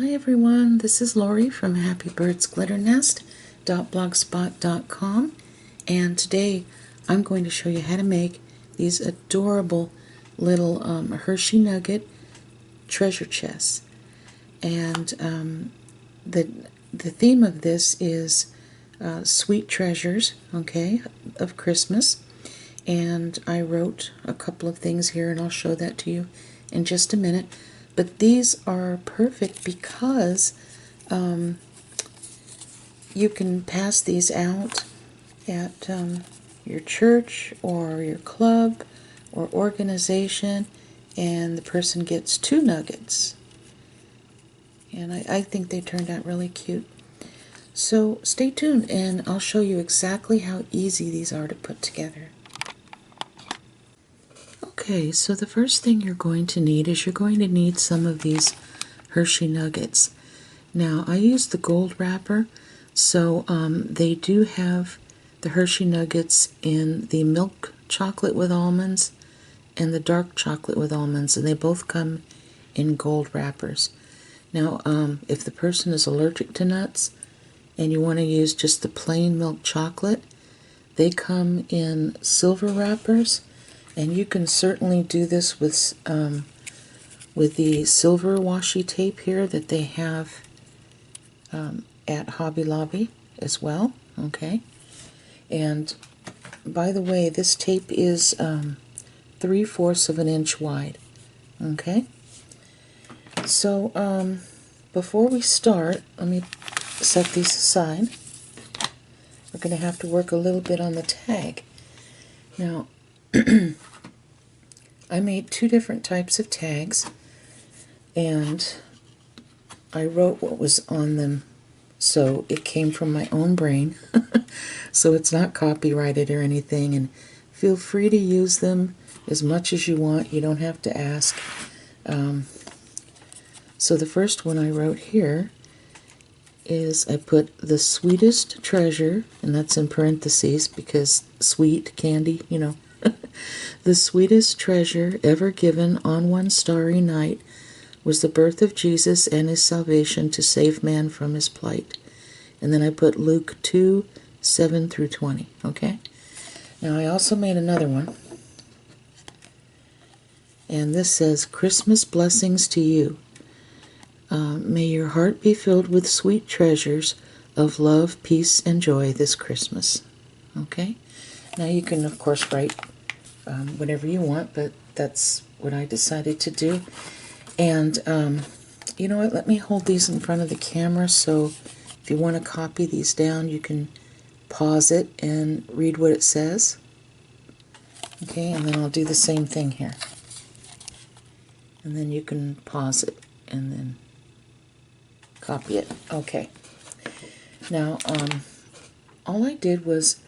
Hi everyone, this is Lori from happybirdsglitternest.blogspot.com, and today I'm going to show you how to make these adorable little Hershey Nugget treasure chests. And the theme of this is sweet treasures, okay, of Christmas. And I wrote a couple of things here, and I'll show that to you in just a minute. But these are perfect because you can pass these out at your church or your club or organization, and the person gets 2 nuggets. And I think they turned out really cute. So stay tuned and I'll show you exactly how easy these are to put together. Okay, so the first thing you're going to need is some of these Hershey Nuggets. Now, I use the gold wrapper, so they do have the Hershey Nuggets in the milk chocolate with almonds and the dark chocolate with almonds, and they both come in gold wrappers. Now, if the person is allergic to nuts and you want to use just the plain milk chocolate, they come in silver wrappers. And you can certainly do this with the silver washi tape here that they have at Hobby Lobby as well. Okay. And by the way, this tape is 3/4 of an inch wide. Okay. So before we start, let me set these aside. We're going to have to work a little bit on the tag. Now, I made 2 different types of tags, and I wrote what was on them, so it came from my own brain, so it's not copyrighted or anything, and feel free to use them as much as you want. You don't have to ask. So the first one I wrote here is I put the sweetest treasure, and that's in parentheses because sweet, candy, you know. The sweetest treasure ever given on one starry night was the birth of Jesus and his salvation to save man from his plight. And then I put Luke 2:7-20, okay? Now I also made another one. And this says, Christmas blessings to you. May your heart be filled with sweet treasures of love, peace, and joy this Christmas. Okay? Now you can, of course, write whatever you want, but that's what I decided to do. And you know what, let me hold these in front of the camera, so if you want to copy these down, you can pause it and read what it says. Okay, and then I'll do the same thing here. And then you can pause it and then copy it. Okay. Now, all I did was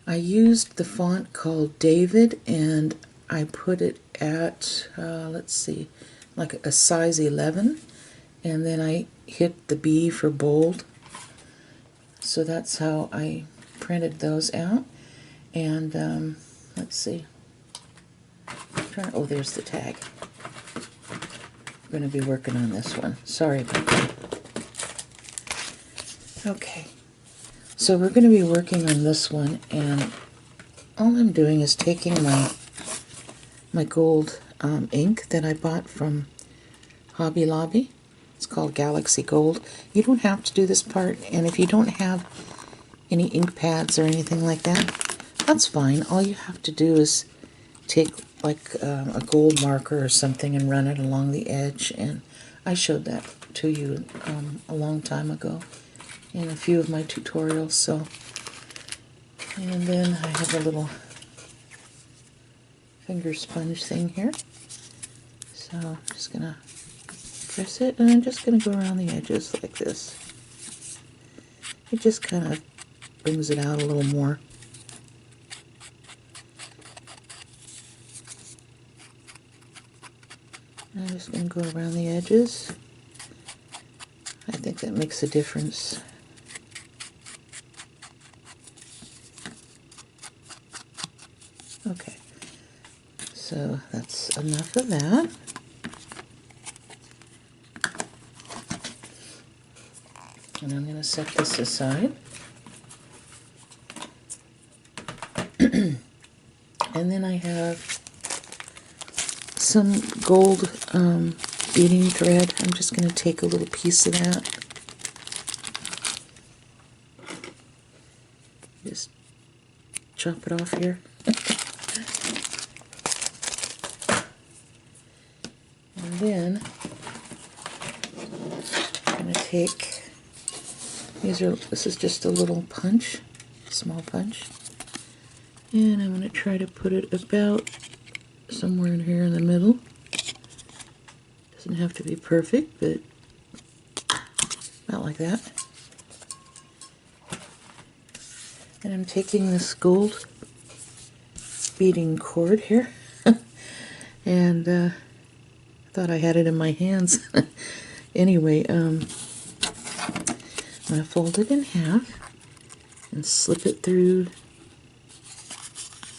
I used the font called David, and I put it at, let's see, like a size 11, and then I hit the B for bold. So that's how I printed those out. And let's see. Oh, there's the tag. I'm going to be working on this one. Sorry about that. Okay. So we're going to be working on this one, and all I'm doing is taking my gold ink that I bought from Hobby Lobby. It's called Galaxy Gold. You don't have to do this part, and if you don't have any ink pads or anything like that, that's fine. All you have to do is take like a gold marker or something and run it along the edge, and I showed that to you a long time ago in a few of my tutorials. So, and then I have a little finger sponge thing here, so I'm just gonna press it, and I'm just gonna go around the edges like this. It just kind of brings it out a little more. I'm just gonna go around the edges. I think that makes a difference. Okay, so that's enough of that. And I'm going to set this aside. And then I have some gold beading thread. I'm just going to take a little piece of that. Just chop it off here. And then I'm going to take, this is just a little punch, small punch. And I'm going to try to put it about somewhere in here in the middle. Doesn't have to be perfect, but about like that. And I'm taking this gold beading cord here, and I thought I had it in my hands. Anyway, I'm going to fold it in half and slip it through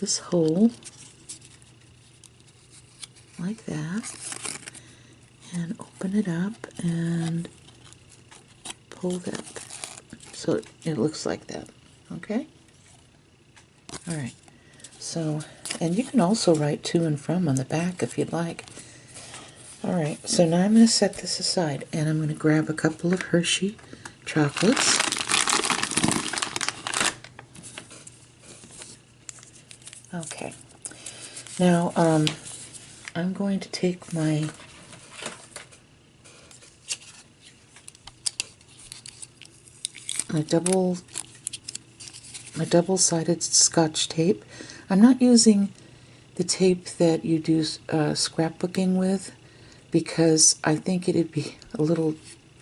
this hole like that, and open it up and pull that so it looks like that. Okay? Alright, so, and you can also write to and from on the back if you'd like. Alright, so now I'm going to set this aside, and I'm going to grab a couple of Hershey chocolates. Okay, now I'm going to take my double-sided Scotch tape. I'm not using the tape that you do scrapbooking with, because I think it'd be a little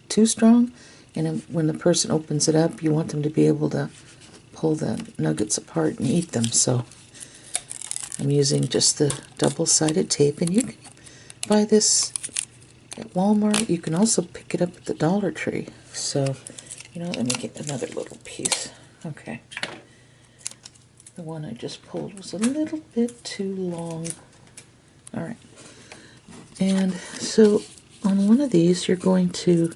too strong, and when the person opens it up, you want them to be able to pull the nuggets apart and eat them. So I'm using just the double-sided tape, and you can buy this at Walmart. You can also pick it up at the Dollar Tree. So, let me get another little piece. Okay. The one I just pulled was a little bit too long. Alright. And so on one of these, you're going to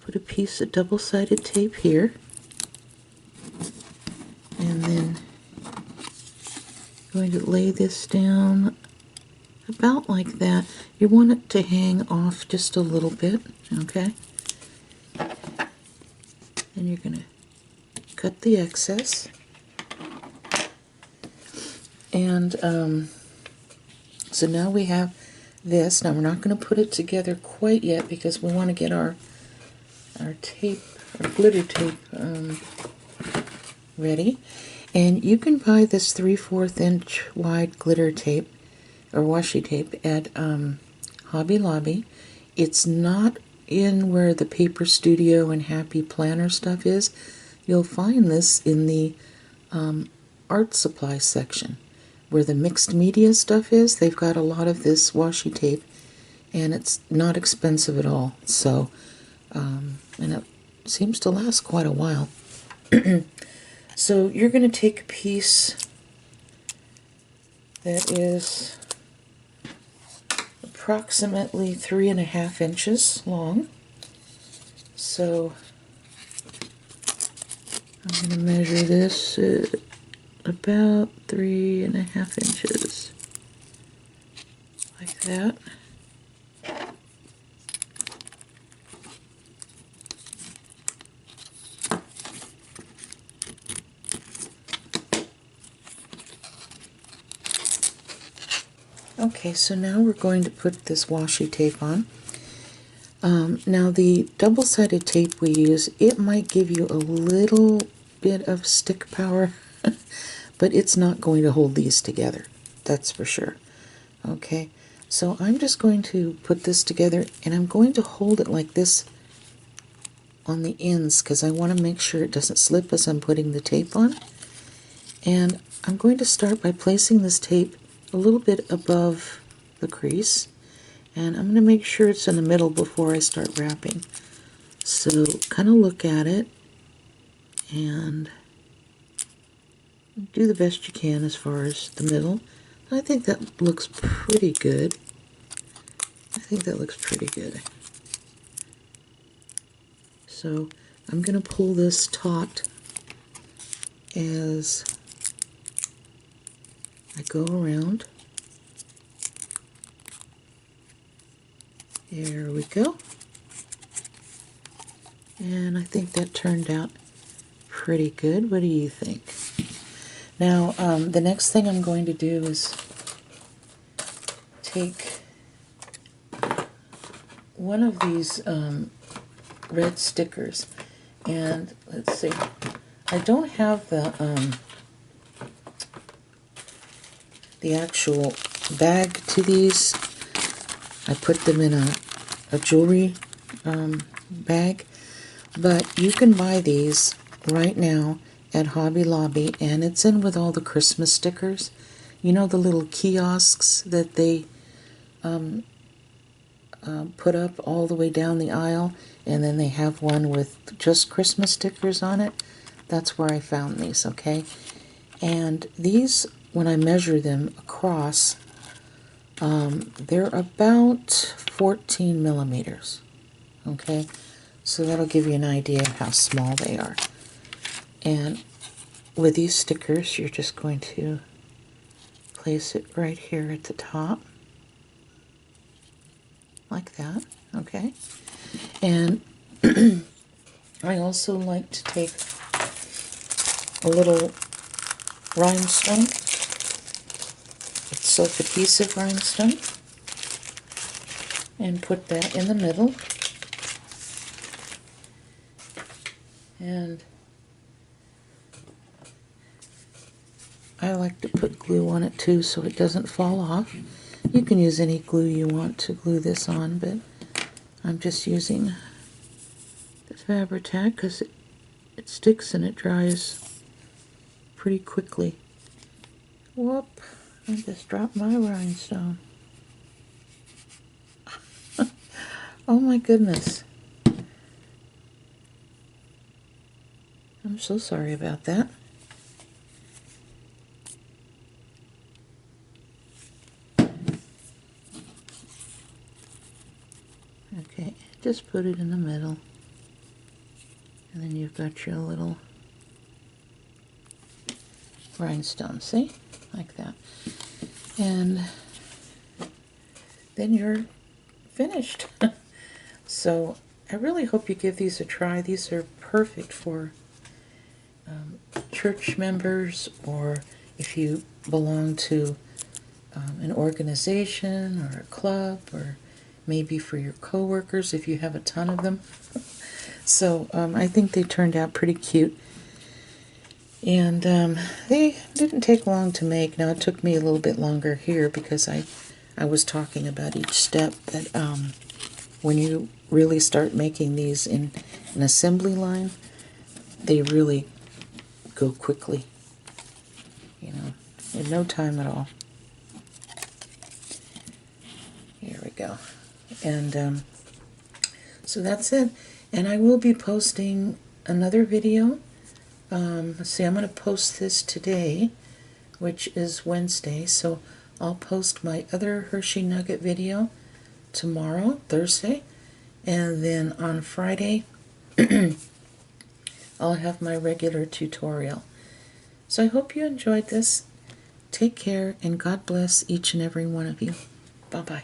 put a piece of double-sided tape here, and then going to lay this down about like that. You want it to hang off just a little bit, okay? And you're going to cut the excess. And so now we have this. Now we're not going to put it together quite yet because we want to get our tape, our glitter tape ready. And you can buy this 3/4 inch wide glitter tape or washi tape at Hobby Lobby. It's not in where the Paper Studio and Happy Planner stuff is. You'll find this in the art supply section where the mixed media stuff is. They've got a lot of this washi tape, and it's not expensive at all. So, and it seems to last quite a while. So you're going to take a piece that is approximately 3.5 inches long. So I'm going to measure this at about 3.5 inches, like that. Okay, so now we're going to put this washi tape on. Now the double-sided tape we use, it might give you a little bit of stick power, but it's not going to hold these together, that's for sure. Okay, so I'm just going to put this together, and I'm going to hold it like this on the ends because I want to make sure it doesn't slip as I'm putting the tape on. And I'm going to start by placing this tape a little bit above the crease, and I'm going to make sure it's in the middle before I start wrapping. So kind of look at it and do the best you can as far as the middle. I think that looks pretty good. So I'm going to pull this taut as I go around. There we go. And I think that turned out pretty good. What do you think? Now, the next thing I'm going to do is take one of these red stickers, and let's see, I don't have the actual bag to these. I put them in a jewelry bag, but you can buy these right now at Hobby Lobby, and it's in with all the Christmas stickers. You know the little kiosks that they put up all the way down the aisle, and then they have one with just Christmas stickers on it? That's where I found these, okay? And these, when I measure them across, they're about 14 millimeters, okay? So that'll give you an idea of how small they are. And with these stickers, you're just going to place it right here at the top, like that, okay? And I also like to take a little rhinestone. It's self-adhesive rhinestone, and put that in the middle. And I like to put glue on it too so it doesn't fall off. You can use any glue you want to glue this on, but I'm just using this Fabri-Tac because it sticks and it dries pretty quickly. Whoop, I just dropped my rhinestone. Oh my goodness. I'm so sorry about that. Okay, just put it in the middle. And then you've got your little rhinestone, see? Like that. And then you're finished. So I really hope you give these a try. These are perfect for church members, or if you belong to an organization or a club, or maybe for your coworkers if you have a ton of them. So I think they turned out pretty cute. And they didn't take long to make. Now it took me a little bit longer here because I was talking about each step, that when you really start making these in an assembly line, they really go quickly, you know, in no time at all. Here we go. And so that's it. And I will be posting another video. Let's see, I'm going to post this today, which is Wednesday, so I'll post my other Hershey Nugget video tomorrow, Thursday, and then on Friday I'll have my regular tutorial. So I hope you enjoyed this. Take care, and God bless each and every one of you. Bye-bye.